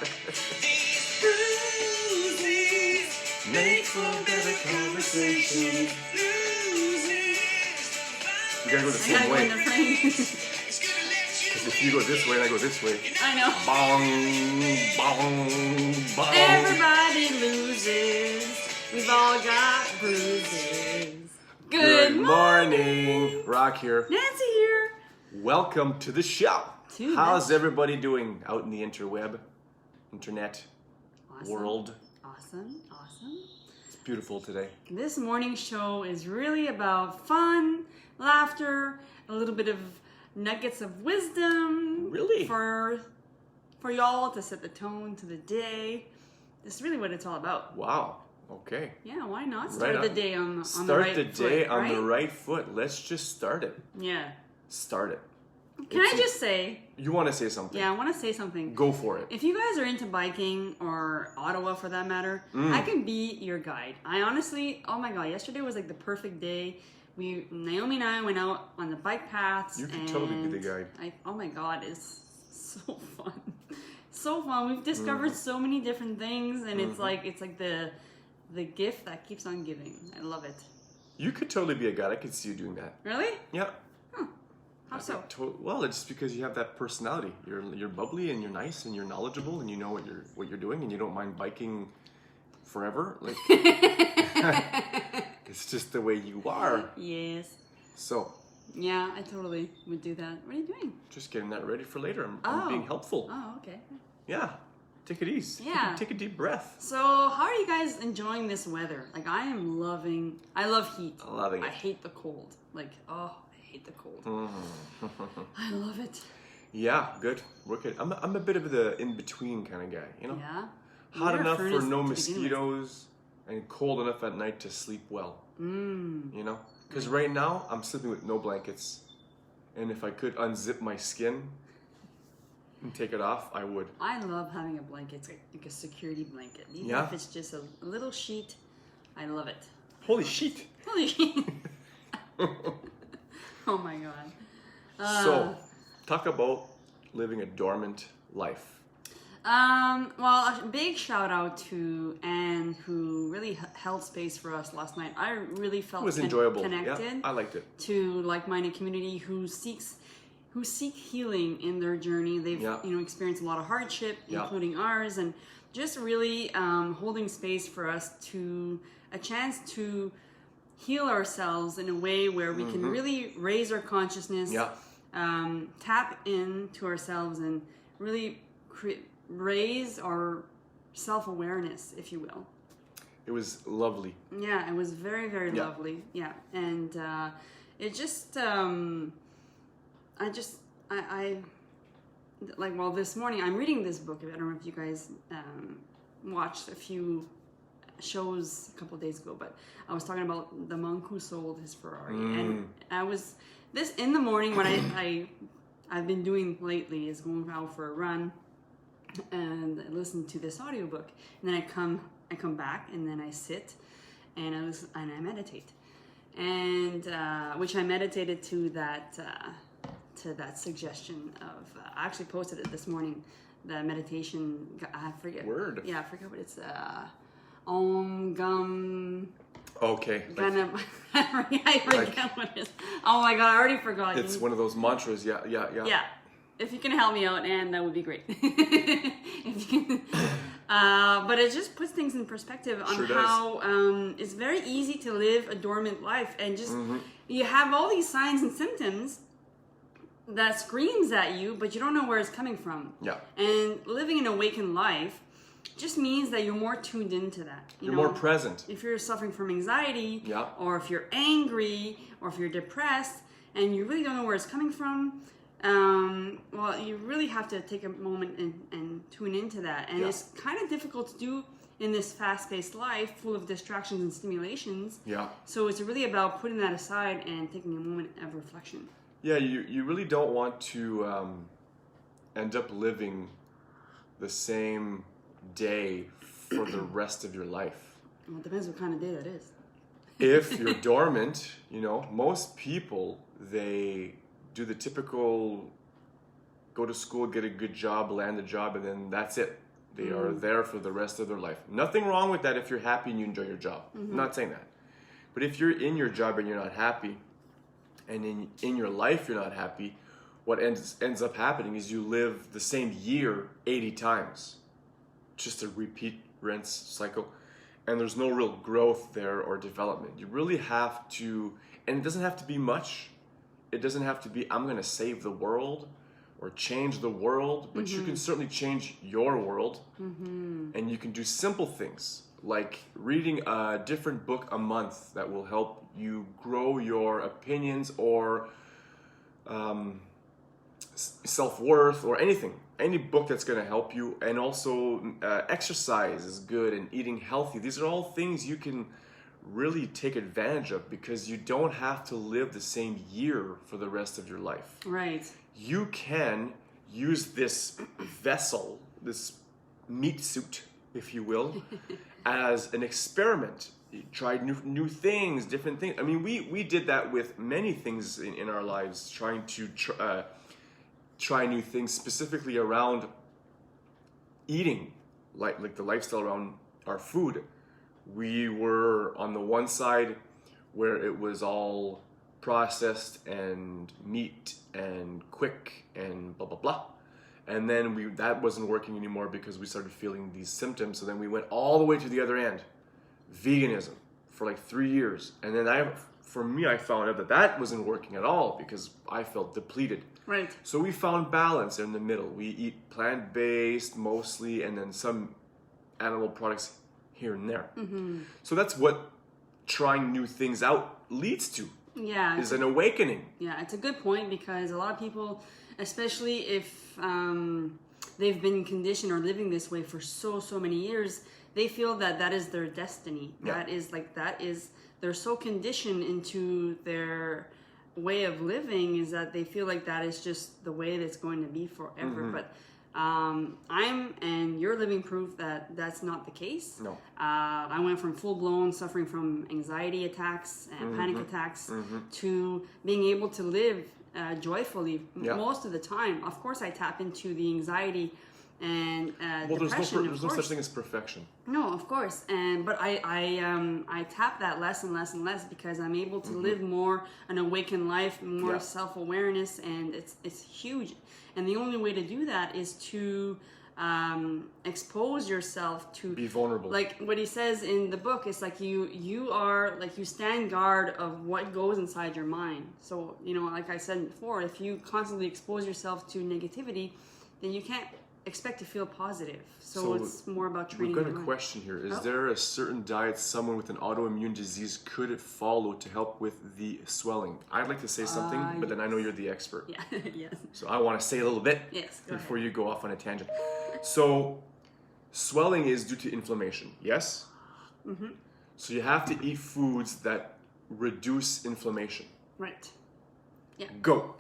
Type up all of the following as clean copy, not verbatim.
Make for better conversation. You gotta go the same way. Because if you go this way and I go this way. I know. Bong, bong, bong. Everybody loses. We've all got bruises. Good morning. Rock here. Nancy here. Welcome to the show. How's everybody doing out in the internet world? Awesome. It's beautiful today. This morning's show is really about fun, laughter, a little bit of nuggets of wisdom. Really? For y'all to set the tone to the day. This is really what it's all about. Wow. Okay. Yeah, why not start the day on the right foot? Start the day on the right foot. Let's just start it. Yeah. Start it. Can I just say... You want to say something? Yeah, I want to say something. Go for it. If you guys are into biking, or Ottawa for that matter, I can be your guide. I honestly, oh my god, yesterday was like the perfect day. Naomi and I went out on the bike paths. You could totally be the guide. Oh my god, it's so fun. So fun. We've discovered so many different things, and it's like the gift that keeps on giving. I love it. You could totally be a guide. I could see you doing that. Really? Yeah. How so? Well, it's because you have that personality. You're bubbly and you're nice and you're knowledgeable and you know what you're doing and you don't mind biking forever. Like it's just the way you are. Yes. So. Yeah, I totally would do that. What are you doing? Just getting that ready for later. I'm being helpful. Oh, okay. Yeah. Take it easy. Yeah. Take a deep breath. So, how are you guys enjoying this weather? Like, I love heat. Loving it. I hate the cold. Like, I hate the cold. I love it. Yeah, good. Work it. I'm a bit of the in-between kind of guy, you know? Yeah. Hot enough for no mosquitoes and cold enough at night to sleep well. You know? Because right now, I'm sleeping with no blankets. And if I could unzip my skin and take it off, I would. I love having a blanket. It's like a security blanket. Even if it's just a little sheet, I love it. Holy sheet. Holy sheet. Oh my god. So, talk about living a dormant life. Well, a big shout out to Anne, who really held space for us last night. I really felt enjoyable. Connected. Yeah, I liked it. To like-minded community who seek healing in their journey. They've experienced a lot of hardship, including ours, and just really holding space for us a chance to heal ourselves in a way where we can really raise our consciousness, tap into ourselves, and really raise our self-awareness, if you will. It was lovely. Yeah, it was very, very lovely. Yeah, and it just, this morning I'm reading this book. I don't know if you guys watched a few shows a couple of days ago, but I was talking about the monk who sold his Ferrari, and I was this in the morning. What I've been doing lately is going out for a run and listen to this audiobook, and then I come back and then I sit and I meditate, and which I meditated to that suggestion of I actually posted it this morning. The meditation, I forget. Word. Yeah, I forget what it's. Om Gum. Okay. I forget what it is. Oh my god, I already forgot. It's one of those mantras. Yeah. Yeah. If you can help me out, Anne, that would be great. If you can. But it just puts things in perspective on how it's very easy to live a dormant life, and just you have all these signs and symptoms that screams at you, but you don't know where it's coming from. Yeah. And living an awakened life just means that you're more tuned into that. You're more present. If you're suffering from anxiety, or if you're angry, or if you're depressed, and you really don't know where it's coming from, well, you really have to take a moment and tune into that. And it's kind of difficult to do in this fast-paced life full of distractions and stimulations. Yeah. So it's really about putting that aside and taking a moment of reflection. Yeah, you really don't want to end up living the same day for the rest of your life. Well, it depends what kind of day that is. If you're dormant, most people, they do the typical go to school, get a good job, land a job, and then that's it. They are there for the rest of their life. Nothing wrong with that if you're happy and you enjoy your job. I'm not saying that. But if you're in your job and you're not happy, and in your life you're not happy, what ends up happening is you live the same year 80 times. Just a repeat rinse cycle. And there's no real growth there or development. You really have to, and it doesn't have to be much. It doesn't have to be, I'm going to save the world or change the world, but you can certainly change your world. And you can do simple things like reading a different book a month that will help you grow your opinions or self-worth or anything. Any book that's going to help you. And also exercise is good, and eating healthy. These are all things you can really take advantage of, because you don't have to live the same year for the rest of your life. Right. You can use this vessel, this meat suit, if you will, as an experiment. You tried new things, different things. I mean, we did that with many things in our lives, trying to try new things, specifically around eating, like the lifestyle around our food. We were on the one side where it was all processed and meat and quick and blah blah blah, and then that wasn't working anymore because we started feeling these symptoms. So then we went all the way to the other end, veganism, for like 3 years, and then I found out that wasn't working at all because I felt depleted. Right. So we found balance in the middle. We eat plant-based mostly, and then some animal products here and there. So that's what trying new things out leads to. Yeah. Is an awakening. Yeah, it's a good point, because a lot of people, especially if they've been conditioned or living this way for so many years, they feel that is their destiny. Yeah. They're so conditioned into their way of living, is that they feel like that is just the way that's going to be forever. But you're living proof that that's not the case. No. I went from full-blown suffering from anxiety attacks and panic attacks to being able to live joyfully most of the time. Of course, I tap into the anxiety and depression. There's no such thing as perfection. No, of course, but I tap that less and less and less, because I'm able to live more an awakened life, more self-awareness, and it's huge. And the only way to do that is to expose yourself to be vulnerable. Like what he says in the book, it's like you are like, you stand guard of what goes inside your mind. So, like I said before, if you constantly expose yourself to negativity, then you can't expect to feel positive. So it's more about training. We've got a question here. Is there a certain diet someone with an autoimmune disease could follow to help with the swelling? I'd like to say something, but then I know you're the expert. Yeah. Yes. So I want to say a little bit before you go off on a tangent. So swelling is due to inflammation, yes? So you have to eat foods that reduce inflammation. Right. Yeah. Go.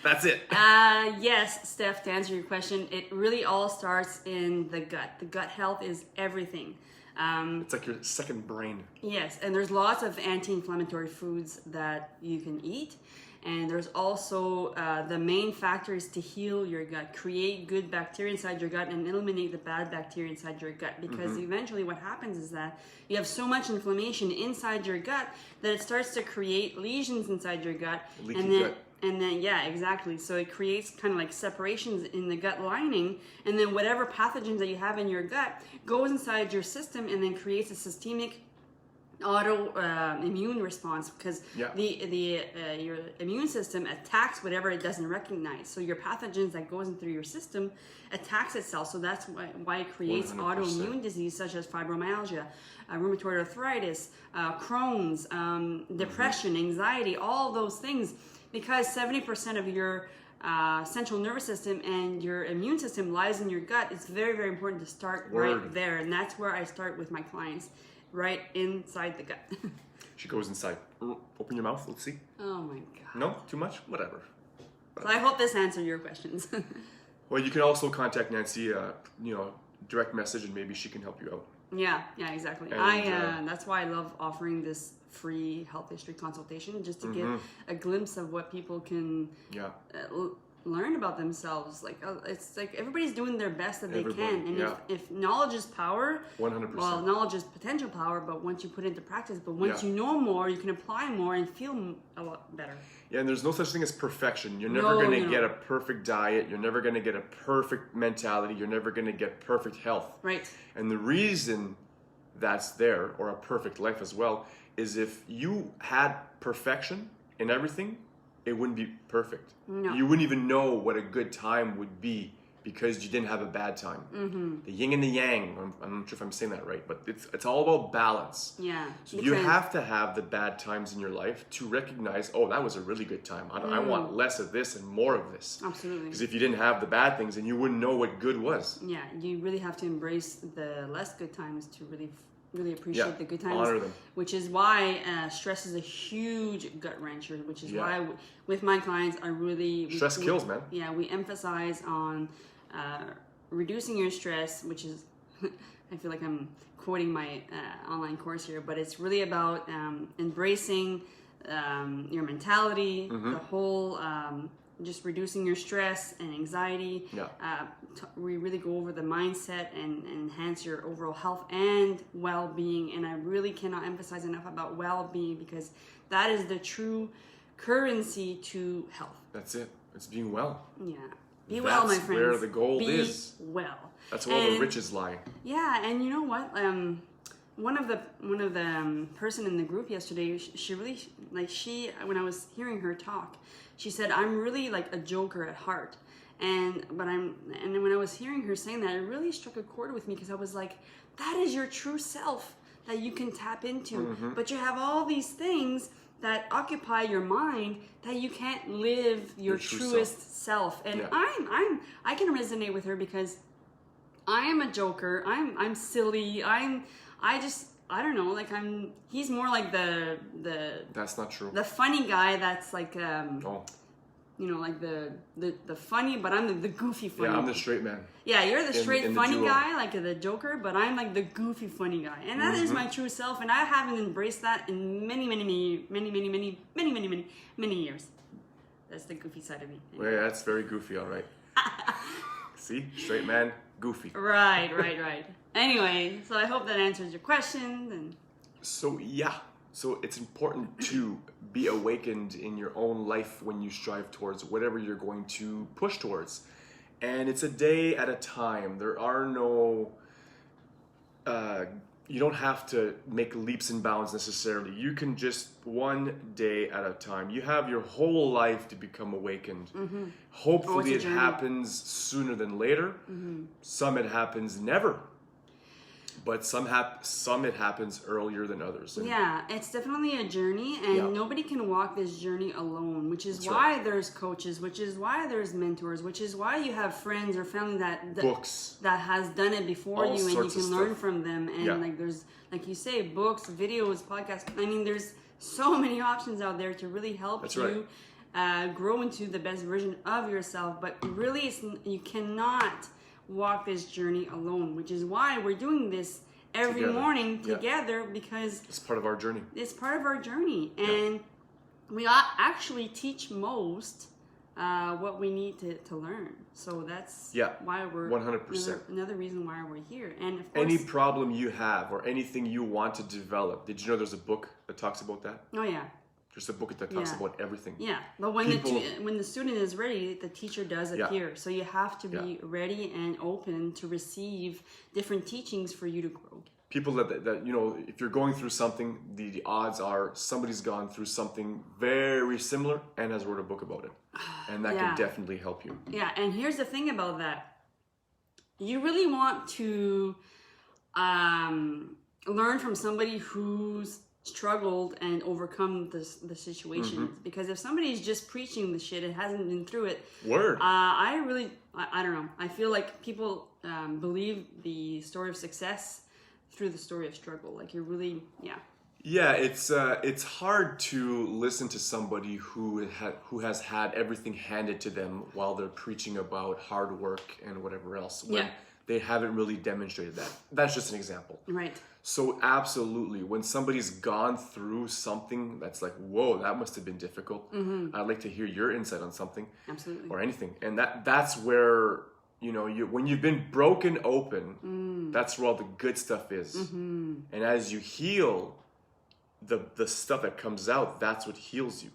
That's it. Yes, Steph, to answer your question, it really all starts in the gut. The gut health is everything. It's like your second brain. Yes, and there's lots of anti-inflammatory foods that you can eat. And there's also the main factor is to heal your gut, create good bacteria inside your gut, and eliminate the bad bacteria inside your gut. Because eventually what happens is that you have so much inflammation inside your gut that it starts to create lesions inside your gut. And then, yeah, exactly. So it creates kind of like separations in the gut lining, and then whatever pathogens that you have in your gut goes inside your system and then creates a systemic immune response, because your immune system attacks whatever it doesn't recognize. So your pathogens that goes in through your system attacks itself. So that's why it creates 100%. Autoimmune disease such as fibromyalgia, rheumatoid arthritis, Crohn's, depression, anxiety, all those things. Because 70% of your central nervous system and your immune system lies in your gut, it's very, very important to start right there. And that's where I start with my clients, right inside the gut. She goes inside. Open your mouth, let's see. Oh my God. No? Too much? Whatever. So I hope this answered your questions. Well, you can also contact Nancy, direct message, and maybe she can help you out. Yeah, exactly. And, that's why I love offering this free health history consultation, just to get a glimpse of what people can learn about themselves. Like it's like everybody's doing their best that they can, and yeah. if knowledge is power, 100%. well, knowledge is potential power. But once you put it into practice, but once you know more, you can apply more and feel a lot better. Yeah, and there's no such thing as perfection. You're never going to get a perfect diet. You're never going to get a perfect mentality. You're never going to get perfect health. Right. And the reason that's there, or a perfect life as well, is if you had perfection in everything, it wouldn't be perfect. No. You wouldn't even know what a good time would be because you didn't have a bad time. Mm-hmm. The yin and the yang, I'm not sure if I'm saying that right, but it's all about balance. Yeah. So you have to have the bad times in your life to recognize, oh, that was a really good time. I want less of this and more of this. Absolutely. Because if you didn't have the bad things, then you wouldn't know what good was. Yeah, you really have to embrace the less good times to really appreciate the good times. Honor them. Which is why stress is a huge gut wrencher, which is why with my clients, stress kills, man. Yeah, we emphasize on reducing your stress, which is, I feel like I'm quoting my online course here, but it's really about embracing your mentality, the whole, just reducing your stress and anxiety. Yeah. We really go over the mindset and enhance your overall health and well-being. And I really cannot emphasize enough about well-being, because that is the true currency to health. That's it. It's being well. Yeah. Be well, my friends. That's where the gold is. Be well. That's where all the riches lie. Yeah, and you know what? One of the person in the group yesterday, she really, like, when I was hearing her talk, she said, I'm really like a joker at heart. And when I was hearing her saying that, it really struck a chord with me, because I was like, that is your true self that you can tap into. Mm-hmm. But you have all these things that occupy your mind that you can't live your truest self. And I can resonate with her, because I am a joker. I'm silly. I don't know, like he's more like the that's not true. The funny guy that's like you know, like the funny, but I'm the goofy funny. Yeah, I'm the straight man. Yeah, you're the straight funny guy, like the joker, but I'm like the goofy funny guy. And that is my true self, and I haven't embraced that in many years. That's the goofy side of me. Anyway. Well, yeah, that's very goofy, all right. See? Straight man, goofy. Right. Anyway, so I hope that answers your question. And so it's important to be awakened in your own life when you strive towards whatever you're going to push towards. And it's a day at a time. There are no you don't have to make leaps and bounds necessarily. You can just one day at a time. You have your whole life to become awakened. Mm-hmm. Hopefully it happens sooner than later. Mm-hmm. Some it happens never. But some it happens earlier than others. And yeah, it's definitely a journey, and nobody can walk this journey alone, which is why there's coaches, which is why there's mentors, which is why you have friends or family that books that has done it before you, and you can learn from them. And like there's, like you say, books, videos, podcasts. I mean, there's so many options out there to really help you grow into the best version of yourself. But really, you cannot walk this journey alone, which is why we're doing this every morning together, because it's part of our journey. It's part of our journey, and we actually teach most what we need to learn. So that's why we're 100%. Another reason why we're here. And of course, any problem you have or anything you want to develop, did you know there's a book that talks about that? Oh yeah. Just a book that talks about everything. Yeah, but when the student is ready, the teacher does appear. So you have to be ready and open to receive different teachings for you to grow. People that you know, if you're going through something, the odds are somebody's gone through something very similar and has wrote a book about it, and that can definitely help you. Yeah, and here's the thing about that: you really want to learn from somebody who's struggled and overcome the situations, because if somebody's just preaching the shit and hasn't been through it, I don't know, I feel like people believe the story of success through the story of struggle. Like you're really it's hard to listen to somebody who has had everything handed to them while they're preaching about hard work and whatever else, when they haven't really demonstrated that. That's just an example. Right. So absolutely, when somebody's gone through something that's like, whoa, that must have been difficult. I'd like to hear your insight on something. Absolutely. Or anything. And that's where, you know, when you've been broken open, that's where all the good stuff is. And as you heal, the stuff that comes out, that's what heals you.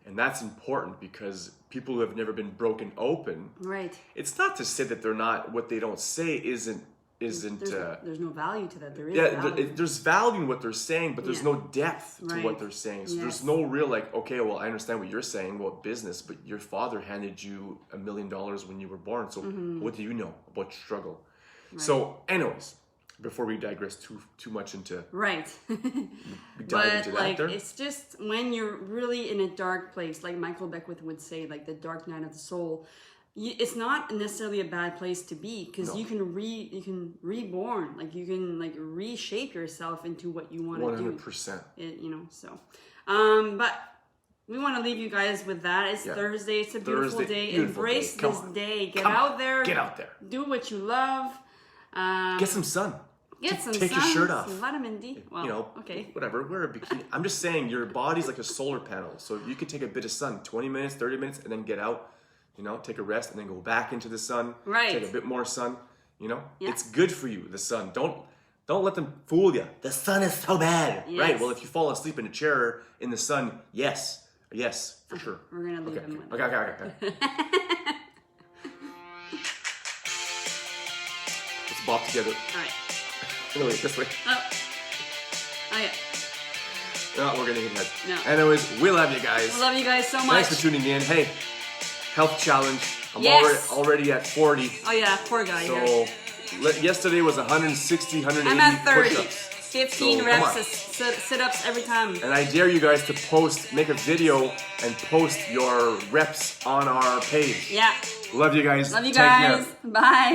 And that's important because people who have never been broken open, right? It's not to say that they're not, what they don't say isn't there's no value to that. There is there's value in what they're saying, but there's no depth to right. what they're saying. So there's no real like, okay, well, I understand what you're saying about business, but your father handed you $1 million when you were born. So what do you know about struggle? Right. So anyways, before we digress too much into right, but like it's just when you're really in a dark place, like Michael Beckwith would say, like the dark night of the soul. It's not necessarily a bad place to be because you can reborn, like you can like reshape yourself into what you want to do. 100%. You know, so but we want to leave you guys with that. It's Thursday. It's a beautiful day. Embrace this day. Get out there. Get out there. Do what you love. Get some sun. Take your shirt off. Some vitamin D. Well, you know, okay. Whatever. Wear a bikini. I'm just saying your body's like a solar panel. So you can take a bit of sun, 20 minutes, 30 minutes, and then get out. You know, take a rest and then go back into the sun. Right. Take a bit more sun. You know, it's good for you. The sun. Don't let them fool you. The sun is so bad. Yes. Right. Well, if you fall asleep in a chair in the sun, yes, for sure. We're gonna leave them with Okay. Let's bop together. All right. Anyway, this way. Oh yeah. No, we're gonna hit head. No. Anyways, we love you guys. We love you guys so much. Thanks for tuning in. Hey, health challenge. I'm already at 40. Oh yeah, poor guy. So yesterday was 160, 180 I'm at 30. push-ups. 15 reps of sit-ups every time. And I dare you guys to make a video and post your reps on our page. Yeah. Love you guys. Love you guys. Take care. Bye.